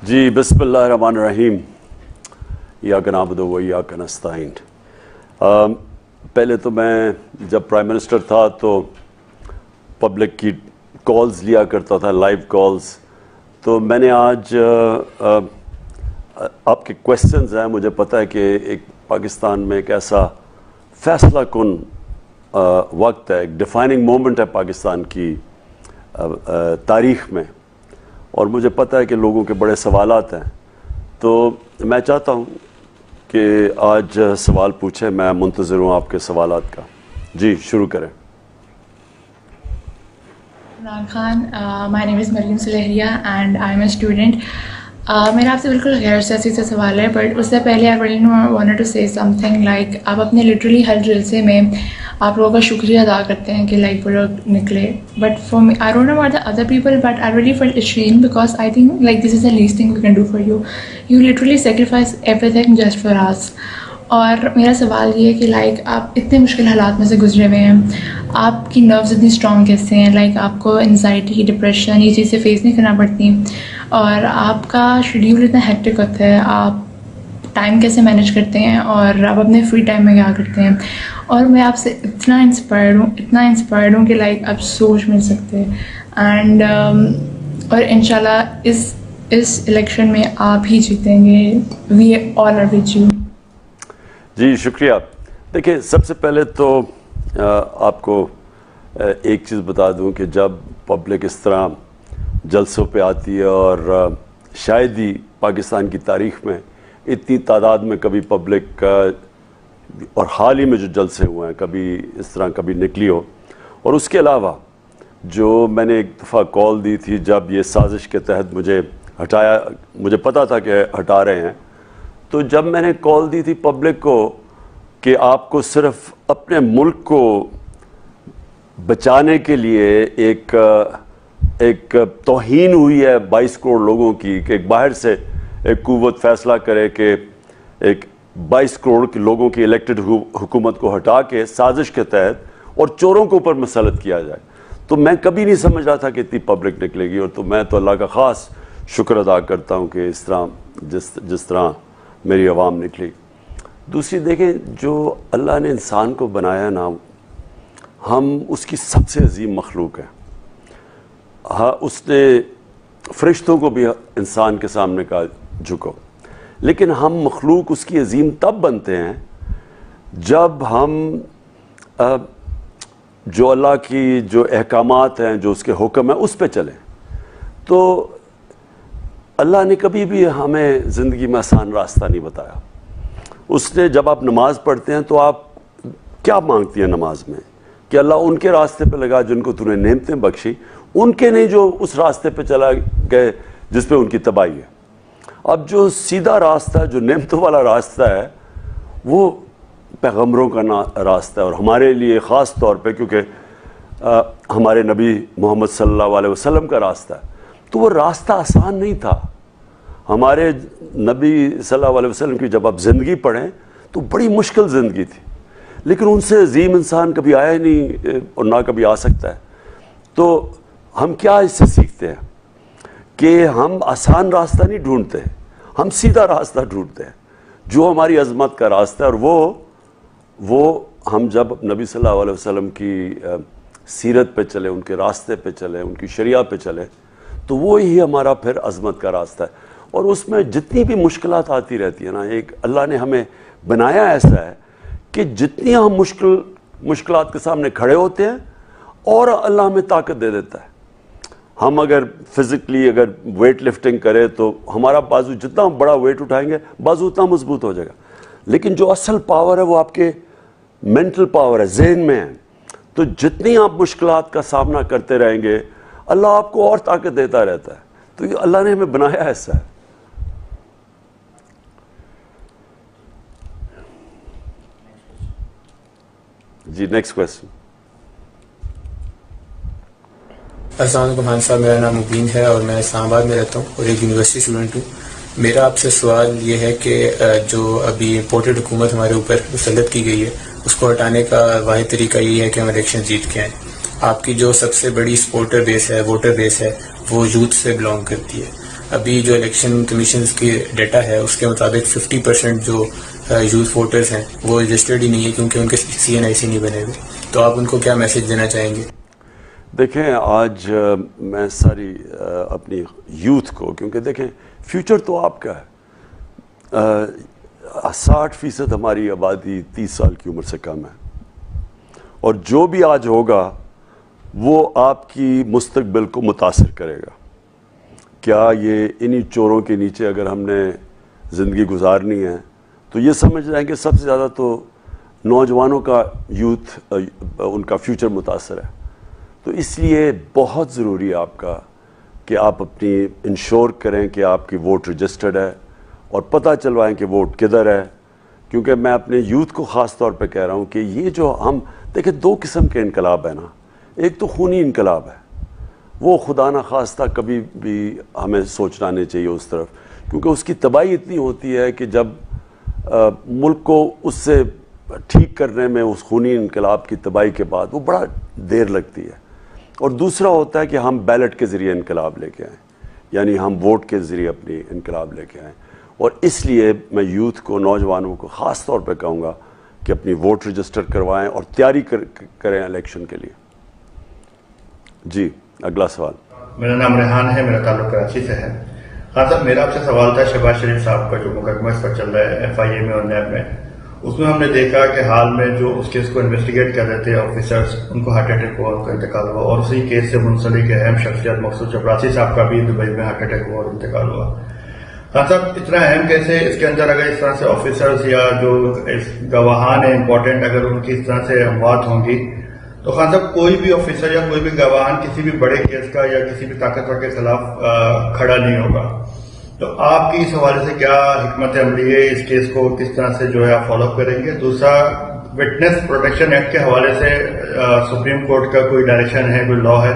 جی بسم اللہ الرحمن الرحیم ایاک نعبد و ایاک نستعین۔ پہلے تو میں جب پرائم منسٹر تھا تو پبلک کی کالز لیا کرتا تھا، لائیو کالز۔ تو میں نے آج آپ کے کویسچنز ہیں، مجھے پتہ ہے کہ ایک پاکستان میں ایک ایسا فیصلہ کن وقت ہے، ایک ڈیفائننگ مومنٹ ہے پاکستان کی تاریخ میں، اور مجھے پتہ ہے کہ لوگوں کے بڑے سوالات ہیں۔ تو میں چاہتا ہوں کہ آج سوال پوچھیں، میں منتظر ہوں آپ کے سوالات کا۔ جی شروع کریں۔ Imran Khan, my name is Maryam Sulehria and I am a student. میرا آپ سے بالکل غیر سیاسی سے سوال ہے، بٹ اس سے پہلے آئی ریلی وانٹڈ ٹو سے سم تھنگ لائک آپ اپنے لٹرلی ہر جلسے میں آپ لوگوں کا شکریہ ادا کرتے ہیں کہ لائک وہ لوگ نکلے، but for me I don't know about the other people but I really felt ashamed because I think like this is the least thing we can do for you. You literally sacrifice everything just for us. اور میرا سوال یہ ہے کہ like آپ اتنے مشکل حالات میں سے گزرے ہوئے ہیں، آپ کی نروز اتنی اسٹرانگ کیسے ہیں؟ لائک آپ کو انزائٹی، ڈپریشن یہ چیزیں فیس نہیں کرنا پڑتی، اور آپ کا شیڈیول اتنا ہیکٹک ہوتا ہے، آپ ٹائم کیسے مینیج کرتے ہیں اور آپ اپنے فری ٹائم میں کیا کرتے ہیں؟ اور میں آپ سے اتنا انسپائرڈ ہوں کہ لائک آپ سوچ مل سکتے ہیں، اینڈ اور انشاءاللہ اس الیکشن میں آپ ہی جیتیں گے۔ وی آل آر ود یو۔ جی شکریہ۔ دیکھیں، سب سے پہلے تو آپ کو ایک چیز بتا دوں کہ جب پبلک اس طرح جلسوں پہ آتی ہے، اور شاید ہی پاکستان کی تاریخ میں اتنی تعداد میں کبھی پبلک اور حال ہی میں جو جلسے ہوئے ہیں کبھی اس طرح کبھی نکلی ہو، اور اس کے علاوہ جو میں نے ایک دفعہ کال دی تھی جب یہ سازش کے تحت مجھے پتا تھا کہ ہٹا رہے ہیں، تو جب میں نے کال دی تھی پبلک کو کہ آپ کو صرف اپنے ملک کو بچانے کے لیے ایک توہین ہوئی ہے 22 کروڑ لوگوں کی، کہ ایک باہر سے ایک قوت فیصلہ کرے کہ ایک 22 کروڑ کے لوگوں کی الیکٹڈ حکومت کو ہٹا کے سازش کے تحت اور چوروں کے اوپر مسلط کیا جائے، تو میں کبھی نہیں سمجھ رہا تھا کہ اتنی پبلک نکلے گی، اور تو میں تو اللہ کا خاص شکر ادا کرتا ہوں کہ اس طرح جس طرح میری عوام نکلی۔ دوسری دیکھیں، جو اللہ نے انسان کو بنایا نا، ہم اس کی سب سے عظیم مخلوق ہیں۔ ہاں، اس نے فرشتوں کو بھی انسان کے سامنے کہا جھکو، لیکن ہم مخلوق اس کی عظیم تب بنتے ہیں جب ہم جو اللہ کی جو احکامات ہیں، جو اس کے حکم ہیں، اس پہ چلیں۔ تو اللہ نے کبھی بھی ہمیں زندگی میں آسان راستہ نہیں بتایا۔ اس نے جب آپ نماز پڑھتے ہیں تو آپ کیا مانگتی ہیں نماز میں؟ کہ اللہ ان کے راستے پہ لگا جن کو تو نے نعمتیں بخشی، ان کے نہیں جو اس راستے پہ چلا گئے جس پہ ان کی تباہی ہے۔ اب جو سیدھا راستہ، جو نعمتوں والا راستہ ہے، وہ پیغمبروں کا راستہ ہے، اور ہمارے لیے خاص طور پہ کیونکہ ہمارے نبی محمد صلی اللہ علیہ وسلم کا راستہ ہے، تو وہ راستہ آسان نہیں تھا۔ ہمارے نبی صلی اللہ علیہ وسلم کی جب آپ زندگی پڑھیں تو بڑی مشکل زندگی تھی، لیکن ان سے عظیم انسان کبھی آیا ہی نہیں اور نہ کبھی آ سکتا ہے۔ تو ہم کیا اس سے سیکھتے ہیں کہ ہم آسان راستہ نہیں ڈھونڈتے، ہم سیدھا راستہ ڈھونڈتے ہیں جو ہماری عظمت کا راستہ ہے، اور وہ ہم جب نبی صلی اللہ علیہ وسلم کی سیرت پہ چلے، ان کے راستے پہ چلے، ان کی شریعہ پہ چلے، تو وہی ہمارا پھر عظمت کا راستہ ہے۔ اور اس میں جتنی بھی مشکلات آتی رہتی ہیں نا، ایک اللہ نے ہمیں بنایا ایسا ہے کہ جتنی ہم مشکلات کے سامنے کھڑے ہوتے ہیں اور اللہ ہمیں طاقت دے دیتا ہے۔ ہم اگر فزیکلی اگر ویٹ لفٹنگ کریں تو ہمارا بازو جتنا بڑا ویٹ اٹھائیں گے بازو اتنا مضبوط ہو جائے گا، لیکن جو اصل پاور ہے وہ آپ کے مینٹل پاور ہے، ذہن میں ہے۔ تو جتنی آپ مشکلات کا سامنا کرتے رہیں گے اللہ آپ کو اور طاقت دیتا رہتا ہے۔ تو یہ اللہ نے ہمیں بنایا ایسا ہے۔ جی نیکسٹ کویسچن۔ السلام علیکم خان صاحب، میرا نام مبین ہے اور میں اسلام آباد میں رہتا ہوں اور ایک یونیورسٹی اسٹوڈنٹ ہوں۔ میرا آپ سے سوال یہ ہے کہ جو ابھی امپورٹڈ حکومت ہمارے اوپر مسلط کی گئی ہے، اس کو ہٹانے کا واحد طریقہ یہ ہے کہ ہم الیکشن جیت کے آئیں۔ آپ کی جو سب سے بڑی سپورٹر بیس ہے، ووٹر بیس ہے، وہ یوتھ سے بلانگ کرتی ہے۔ ابھی جو الیکشن کمیشنز کی ڈیٹا ہے اس کے مطابق 50% جو یوتھ ووٹرز ہیں وہ رجسٹرڈ ہی نہیں ہے کیونکہ ان کے CNIC نہیں بنے ہوئے. تو آپ ان کو کیا میسج دینا چاہیں گے؟ دیکھیں آج میں ساری اپنی یوتھ کو، کیونکہ دیکھیں فیوچر تو آپ کا ہے، 60% ہماری آبادی 30 سال کی عمر سے کم ہے، اور جو بھی آج ہوگا وہ آپ کی مستقبل کو متاثر کرے گا. کیا یہ انہی چوروں کے نیچے اگر ہم نے زندگی گزارنی ہے تو یہ سمجھ رہے ہیں کہ سب سے زیادہ تو نوجوانوں کا یوتھ ان کا فیوچر متاثر ہے. تو اس لیے بہت ضروری ہے آپ کا کہ آپ اپنی انشور کریں کہ آپ کی ووٹ رجسٹرڈ ہے اور پتہ چلوائیں کہ ووٹ کدھر ہے. کیونکہ میں اپنے یوتھ کو خاص طور پہ کہہ رہا ہوں کہ یہ جو ہم دیکھیں 2 قسم کے انقلاب ہیں نا. ایک تو خونی انقلاب ہے، وہ خدا نہ خواستہ کبھی بھی ہمیں سوچنا نہیں چاہیے اس طرف، کیونکہ اس کی تباہی اتنی ہوتی ہے کہ جب ملک کو اس سے ٹھیک کرنے میں اس خونی انقلاب کی تباہی کے بعد وہ بڑا دیر لگتی ہے. اور دوسرا ہوتا ہے کہ ہم بیلٹ کے ذریعے انقلاب لے کے آئیں، یعنی ہم ووٹ کے ذریعے اپنی انقلاب لے کے آئیں. اور اس لیے میں یوتھ کو، نوجوانوں کو خاص طور پہ کہوں گا کہ اپنی ووٹ رجسٹر کروائیں اور تیاری کریں الیکشن کے لیے. جی اگلا سوال. میرا نام ریحان ہے، میرا تعلق کراچی سے ہے. خان صاحب میرا آپ سے سوال تھا شہباز شریف صاحب کا جو مقدمہ اس پر چل رہا ہے FIA میں اور نیب میں. اس میں ہم نے دیکھا کہ حال میں جو اس کیس کو انویسٹیگیٹ کر رہے تھے آفیسرز، ان کو ہارٹ اٹیک ہوا، ان کا انتقال ہوا، اور اسی کیس سے منسلک اہم شخصیت مقصود چپراسی صاحب کا بھی دبئی میں ہارٹ اٹیک ہوا اور انتقال ہوا. خان صاحب اتنا اہم کیس ہے، اس کے اندر اگر اس طرح سے آفیسرز یا جو گواہان ہیں امپورٹنٹ اگر ان کی اس طرح سے اموات ہوں گی تو خان صاحب کوئی بھی آفیسر یا کوئی بھی گواہان کسی بھی بڑے کیس کا یا کسی بھی طاقتور کے خلاف کھڑا نہیں ہوگا. تو آپ کی اس حوالے سے کیا حکمت عملی ہے، اس کیس کو کس طرح سے جو ہے آپ فالو کریں گے؟ دوسرا وٹنس پروٹیکشن ایکٹ کے حوالے سے سپریم کورٹ کا کوئی ڈائریکشن ہے، کوئی لا ہے،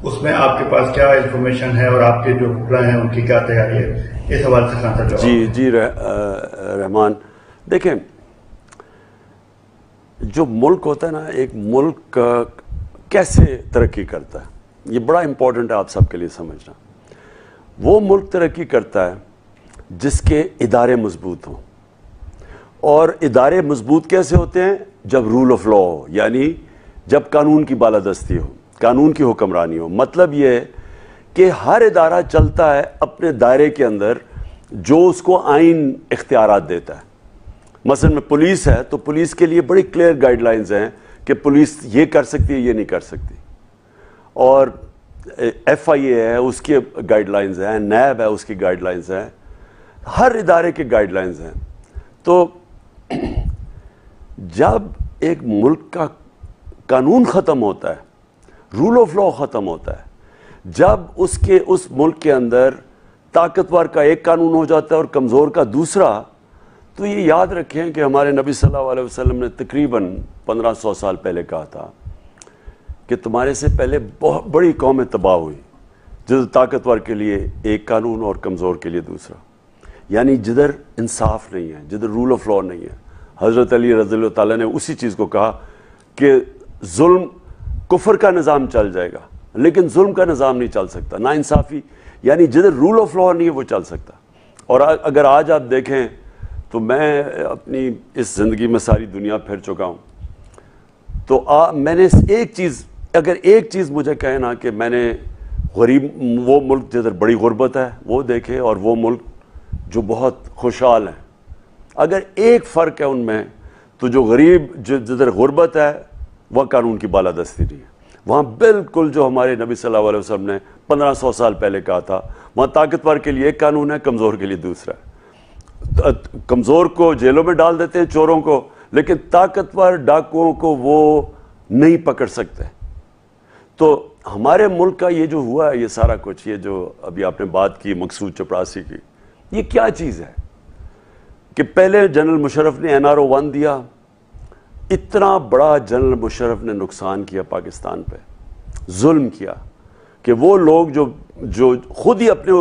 اس میں آپ کے پاس کیا انفارمیشن ہے اور آپ کے جو وکلا ہیں ان کی کیا تیاری ہے؟ اس حوالے سے خان صاحب. جی رحمان، دیکھیں جو ملک ہوتا ہے نا، ایک ملک کیسے ترقی کرتا ہے یہ بڑا امپورٹنٹ ہے آپ سب کے لیے سمجھنا. وہ ملک ترقی کرتا ہے جس کے ادارے مضبوط ہوں. اور ادارے مضبوط کیسے ہوتے ہیں؟ جب رول آف لا ہو، یعنی جب قانون کی بالادستی ہو، قانون کی حکمرانی ہو. مطلب یہ ہے کہ ہر ادارہ چلتا ہے اپنے دائرے کے اندر جو اس کو آئین اختیارات دیتا ہے. مثلا میں پولیس ہے تو پولیس کے لیے بڑی کلیئر گائیڈ لائنز ہیں کہ پولیس یہ کر سکتی ہے، یہ نہیں کر سکتی. اور FIA ہے اس کی گائیڈ لائنز ہیں، نیب ہے اس کی گائیڈ لائنز ہیں، ہر ادارے کے گائیڈ لائنز ہیں. تو جب ایک ملک کا قانون ختم ہوتا ہے، رول آف لا ختم ہوتا ہے، جب اس ملک کے اندر طاقتور کا ایک قانون ہو جاتا ہے اور کمزور کا دوسرا، تو یہ یاد رکھیں کہ ہمارے نبی صلی اللہ علیہ وسلم نے تقریباً 1500 سال پہلے کہا تھا کہ تمہارے سے پہلے بہت بڑی قومیں تباہ ہوئی جدھر طاقتور کے لیے ایک قانون اور کمزور کے لیے دوسرا. یعنی جدھر انصاف نہیں ہے، جدھر رول آف لا نہیں ہے. حضرت علی رضی اللہ تعالیٰ نے اسی چیز کو کہا کہ ظلم، کفر کا نظام چل جائے گا لیکن ظلم کا نظام نہیں چل سکتا. نا انصافی یعنی جدھر رول آف لا نہیں ہے وہ چل سکتا. اور اگر آج آپ دیکھیں تو میں اپنی اس زندگی میں ساری دنیا پھر چکا ہوں، تو میں نے اگر ایک چیز مجھے کہے نا کہ میں نے غریب وہ ملک جدھر بڑی غربت ہے وہ دیکھے اور وہ ملک جو بہت خوشحال ہیں، اگر ایک فرق ہے ان میں تو جو غریب جدھر غربت ہے وہ قانون کی بالادستی نہیں ہے. وہاں بالکل جو ہمارے نبی صلی اللہ علیہ وسلم نے 1500 سال پہلے کہا تھا، وہاں طاقتور کے لیے ایک قانون ہے، کمزور کے لیے دوسرا ہے. کمزور کو جیلوں میں ڈال دیتے ہیں، چوروں کو، لیکن طاقتور ڈاکوؤں کو وہ نہیں پکڑ سکتے. تو ہمارے ملک کا یہ جو ہوا ہے، یہ سارا کچھ، یہ جو ابھی آپ نے بات کی مقصود چپراسی کی، یہ کیا چیز ہے کہ پہلے جنرل مشرف نے NRO 1 دیا. اتنا بڑا جنرل مشرف نے نقصان کیا پاکستان پہ، ظلم کیا کہ وہ لوگ جو خود ہی اپنے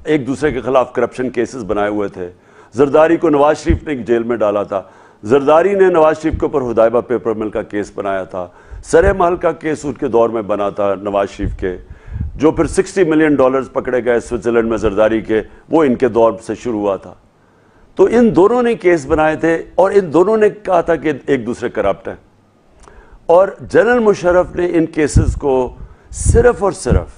ایک دوسرے کے خلاف کرپشن کیسز بنائے ہوئے تھے. زرداری کو نواز شریف نے جیل میں ڈالا تھا، زرداری نے نواز شریف کے اوپر ہدایبہ پیپر مل کا کیس بنایا تھا، سرے محل کا کیس ان کے دور میں بنا تھا نواز شریف کے. جو پھر $60 ملین پکڑے گئے سوئٹزرلینڈ میں زرداری کے، وہ ان کے دور سے شروع ہوا تھا. تو ان دونوں نے کیس بنائے تھے اور ان دونوں نے کہا تھا کہ ایک دوسرے کرپٹ ہیں، اور جنرل مشرف نے ان کیسز کو صرف اور صرف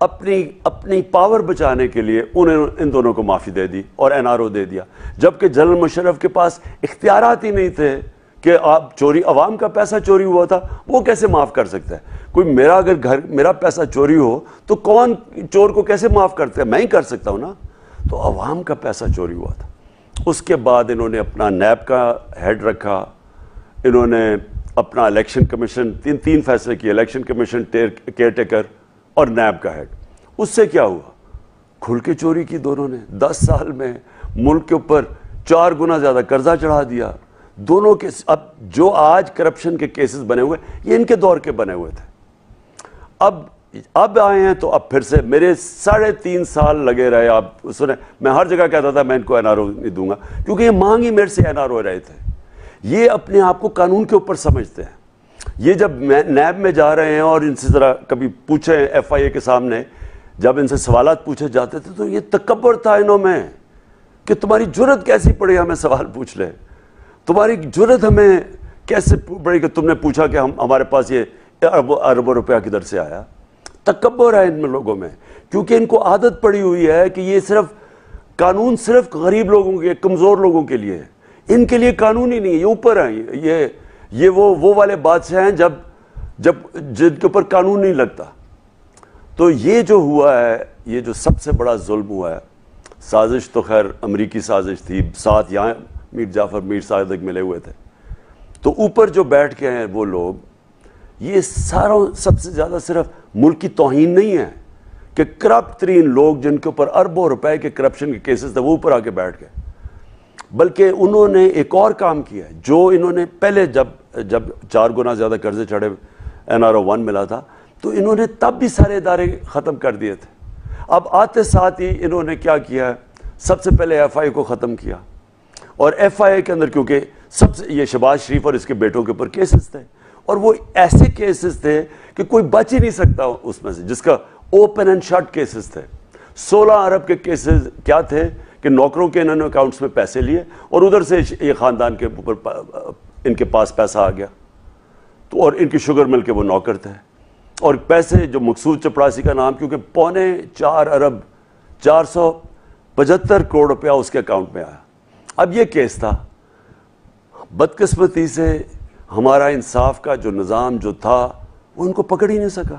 اپنی پاور بچانے کے لیے ان دونوں کو معافی دے دی اور این آر او دے دیا، جبکہ جنرل مشرف کے پاس اختیارات ہی نہیں تھے کہ آپ چوری، عوام کا پیسہ چوری ہوا تھا، وہ کیسے معاف کر سکتا ہے؟ کوئی میرا پیسہ چوری ہو تو کون چور کو کیسے معاف کرتا ہے؟ میں ہی کر سکتا ہوں نا. تو عوام کا پیسہ چوری ہوا تھا. اس کے بعد انہوں نے اپنا نیب کا ہیڈ رکھا، انہوں نے اپنا الیکشن کمیشن، تین فیصلے کیے، الیکشن کمیشن، کیئر ٹیکر اور نیب کا ہیڈ. اس سے کیا ہوا؟ کھل کے چوری کی دونوں نے. 10 سال میں ملک کے اوپر 4 گنا زیادہ قرضہ چڑھا دیا. دونوں کے اب جو آج کرپشن کے کیسز بنے ہوئے یہ ان کے دور کے بنے ہوئے تھے. اب آئے ہیں تو اب پھر سے میرے 3.5 سال لگے رہے. آپ سنیں، میں ہر جگہ کہتا تھا میں ان کو این آر او نہیں دوں گا، کیونکہ یہ مانگ ہی میرے سے این آر او رہے تھے. یہ اپنے آپ کو قانون کے اوپر سمجھتے ہیں. یہ جب نیب میں جا رہے ہیں اور ان سے ذرا کبھی پوچھیں ایف آئی اے کے سامنے، جب ان سے سوالات پوچھے جاتے تھے تو یہ تکبر تھا انہوں میں کہ تمہاری جرت کیسی پڑی ہمیں سوال پوچھ لے، تمہاری جرت ہمیں کیسے پڑی کہ تم نے پوچھا کہ ہمارے پاس یہ اربوں روپیہ کدھر سے آیا. تکبر ہے ان لوگوں میں، کیونکہ ان کو عادت پڑی ہوئی ہے کہ یہ قانون صرف غریب لوگوں کے، کمزور لوگوں کے لیے ہے. ان کے لیے قانون ہی نہیں ہے، یہ اوپر ہیں. یہ وہ والے بادشاہ ہیں جب جن کے اوپر قانون نہیں لگتا. تو یہ جو ہوا ہے، یہ جو سب سے بڑا ظلم ہوا ہے، سازش تو خیر امریکی سازش تھی، ساتھ یہاں میر جعفر میر صادق ملے ہوئے تھے. تو اوپر جو بیٹھ کے ہیں وہ لوگ، یہ سب سے زیادہ صرف ملک کی توہین نہیں ہے کہ کرپٹ ترین لوگ جن کے اوپر اربوں روپے کے کرپشن کے کیسز تھے وہ اوپر آ کے بیٹھ گئے، بلکہ انہوں نے ایک اور کام کیا ہے جو انہوں نے پہلے جب 4 گنا زیادہ قرضے چڑھے، NRO 1 ملا تھا، تو انہوں نے تب بھی سارے ادارے ختم کر دیے تھے. اب آتے ساتھ ہی انہوں نے کیا کیا ہے، سب سے پہلے ایف آئی اے کو ختم کیا. اور ایف آئی اے کے اندر کیونکہ یہ شہباز شریف اور اس کے بیٹوں کے اوپر کیسز تھے، اور وہ ایسے کیسز تھے کہ کوئی بچ ہی نہیں سکتا اس میں سے، جس کا اوپن اینڈ شٹ کیسز تھے. 16 ارب کے کیسز کیا تھے کہ نوکروں کے انہوں نے اکاؤنٹس میں پیسے لیے اور ادھر سے یہ خاندان کے اوپر ان کے پاس پیسہ آ گیا. تو اور ان کی شوگر مل کے وہ نوکر تھے، اور پیسے جو مقصود چپڑاسی کا نام، کیونکہ 4.25 ارب 475 کروڑ روپیہ اس کے اکاؤنٹ میں آیا. اب یہ کیس تھا، بدقسمتی سے ہمارا انصاف کا جو نظام جو تھا وہ ان کو پکڑ ہی نہیں سکا.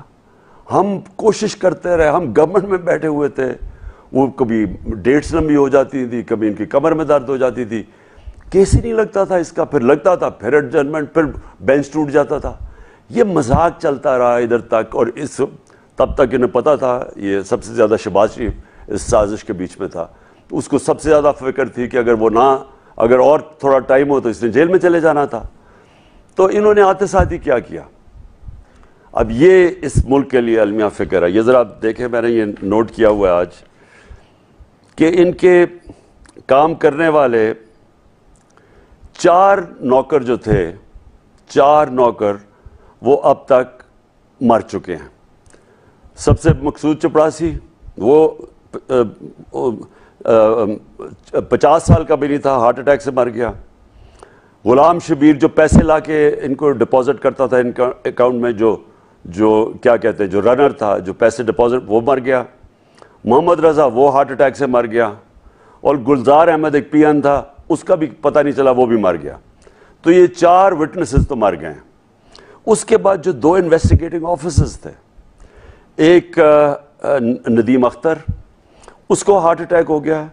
ہم کوشش کرتے رہے، ہم گورنمنٹ میں بیٹھے ہوئے تھے، وہ کبھی ڈیٹس لمبی ہو جاتی تھی، کبھی ان کی کمر میں درد ہو جاتی تھی، کیس ہی نہیں لگتا تھا اس کا، پھر لگتا تھا، پھر ایڈجسٹمنٹ، پھر بینچ ٹوٹ جاتا تھا. یہ مذاق چلتا رہا ادھر تک، اور تب تک انہیں پتا تھا، یہ سب سے زیادہ شہباز شریف اس سازش کے بیچ میں تھا. اس کو سب سے زیادہ فکر تھی کہ اگر اور تھوڑا ٹائم ہو تو اس نے جیل میں چلے جانا تھا. تو انہوں نے آتے ساتھ ہی کیا کیا. اب یہ اس ملک کے لیے المیہ فکر ہے. یہ ذرا آپ دیکھیں، میں نے یہ نوٹ کیا ہوا ہے آج کہ ان کے کام کرنے والے 4 نوکر جو تھے، 4 نوکر وہ اب تک مر چکے ہیں. سب سے مقصود چپڑاسی وہ 50 سال کا بھی نہیں تھا، ہارٹ اٹیک سے مر گیا. غلام شبیر جو پیسے لا کے ان کو ڈپازٹ کرتا تھا ان کا اکاؤنٹ میں، جو کیا کہتے ہیں، جو رنر تھا، جو پیسے ڈپازٹ، وہ مر گیا. محمد رضا وہ ہارٹ اٹیک سے مر گیا، اور گلزار احمد ایک پی این تھا، اس کا بھی پتہ نہیں چلا، وہ بھی مر گیا. تو یہ 4 وٹنسز تو مر گئے ہیں. اس کے بعد جو 2 انویسٹیگیٹنگ آفیسرز تھے، ایک ندیم اختر، اس کو ہارٹ اٹیک ہو گیا،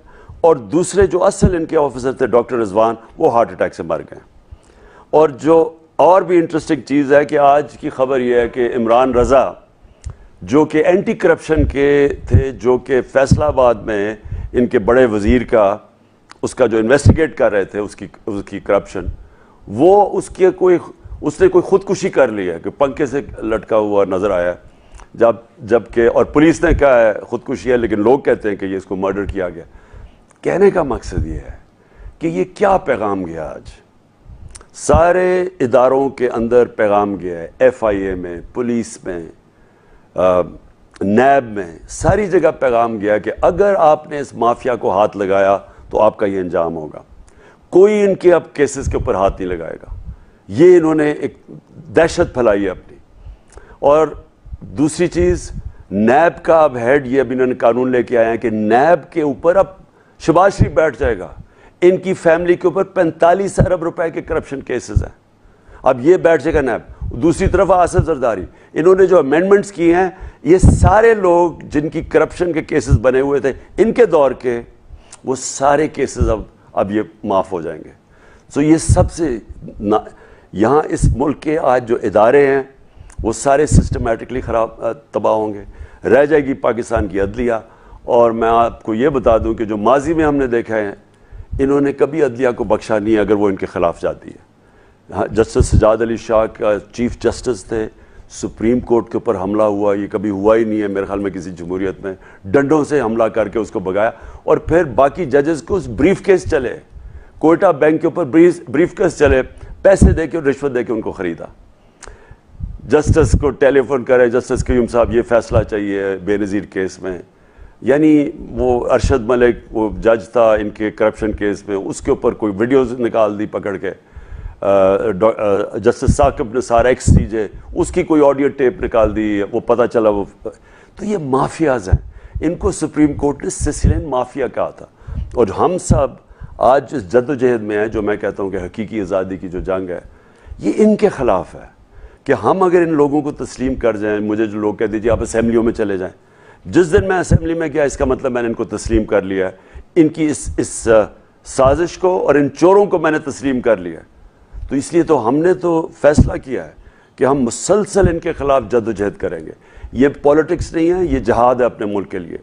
اور دوسرے جو اصل ان کے آفیسر تھے ڈاکٹر رضوان، وہ ہارٹ اٹیک سے مر گئے. اور جو اور بھی انٹرسٹنگ چیز ہے کہ آج کی خبر یہ ہے کہ عمران رضا جو کہ اینٹی کرپشن کے تھے، جو کہ فیصلہ آباد میں ان کے بڑے وزیر کا اس کا جو انویسٹیگیٹ کر رہے تھے اس کی کرپشن، وہ اس نے کوئی خودکشی کر لی ہے کہ پنکھے سے لٹکا ہوا نظر آیا، جب کہ اور پولیس نے کہا ہے خودکشی ہے، لیکن لوگ کہتے ہیں کہ یہ اس کو مرڈر کیا گیا. کہنے کا مقصد یہ ہے کہ یہ کیا پیغام گیا آج سارے اداروں کے اندر، پیغام گیا ہے ایف آئی اے میں، پولیس میں، نیب میں ساری جگہ پیغام گیا کہ اگر آپ نے اس مافیا کو ہاتھ لگایا تو آپ کا یہ انجام ہوگا. کوئی ان کے اب کیسز کے اوپر ہاتھ نہیں لگائے گا. یہ انہوں نے ایک دہشت پھیلائی ہے اپنی. اور دوسری چیز, نیب کا اب ہیڈ یہ اب انہوں نے قانون لے کے آیا ہے کہ نیب کے اوپر اب شہباز شریف بیٹھ جائے گا. ان کی فیملی کے اوپر 45 ارب روپے کے کرپشن کیسز ہیں, اب یہ بیٹھ جائے گا نیب. دوسری طرف آصف زرداری, انہوں نے جو امینڈمنٹس کی ہیں, یہ سارے لوگ جن کی کرپشن کے کیسز بنے ہوئے تھے ان کے دور کے, وہ سارے کیسز اب یہ معاف ہو جائیں گے. سو یہ سب سے یہاں اس ملک کے آج جو ادارے ہیں وہ سارے سسٹمیٹکلی تباہ ہوں گے. رہ جائے گی پاکستان کی عدلیہ. اور میں آپ کو یہ بتا دوں کہ جو ماضی میں ہم نے دیکھا ہے, انہوں نے کبھی عدلیہ کو بخشا نہیں اگر وہ ان کے خلاف جاتی ہے. جسٹس سجاد علی شاہ کا چیف جسٹس تھے, سپریم کورٹ کے اوپر حملہ ہوا, یہ کبھی ہوا ہی نہیں ہے میرے خیال میں کسی جمہوریت میں. ڈنڈوں سے حملہ کر کے اس کو بگایا, اور پھر باقی ججز کو بریف کیس چلے, کوئٹہ بینک کے اوپر بریف کیس چلے, پیسے دے کے رشوت دے کے ان کو خریدا. جسٹس کو ٹیلی فون کرے, جسٹس قیوم صاحب یہ فیصلہ چاہیے بے نظیر کیس میں. یعنی وہ ارشد ملک وہ جج تھا ان کے کرپشن کیس میں, اس کے اوپر کوئی ویڈیوز نکال دی پکڑ کے. جسٹس ثاقب نثار ایکس سی جے, اس کی کوئی آڈیو ٹیپ نکال دی, وہ پتہ چلا وہ. تو یہ مافیاز ہیں, ان کو سپریم کورٹ نے سسلین مافیا کہا تھا. اور ہم سب آج اس جد و جہد میں ہیں جو میں کہتا ہوں کہ حقیقی آزادی کی جو جنگ ہے, یہ ان کے خلاف ہے. کہ ہم اگر ان لوگوں کو تسلیم کر جائیں, مجھے جو لوگ کہہ دیجیے آپ اسمبلیوں میں چلے جائیں, جس دن میں اسمبلی میں گیا اس کا مطلب میں نے ان کو تسلیم کر لیا ہے. ان کی اس سازش کو اور ان چوروں کو میں نے تسلیم کر لیا. تو اس لیے تو ہم نے تو فیصلہ کیا ہے کہ ہم مسلسل ان کے خلاف جد و جہد کریں گے. یہ پولیٹکس نہیں ہے, یہ جہاد ہے اپنے ملک کے لیے.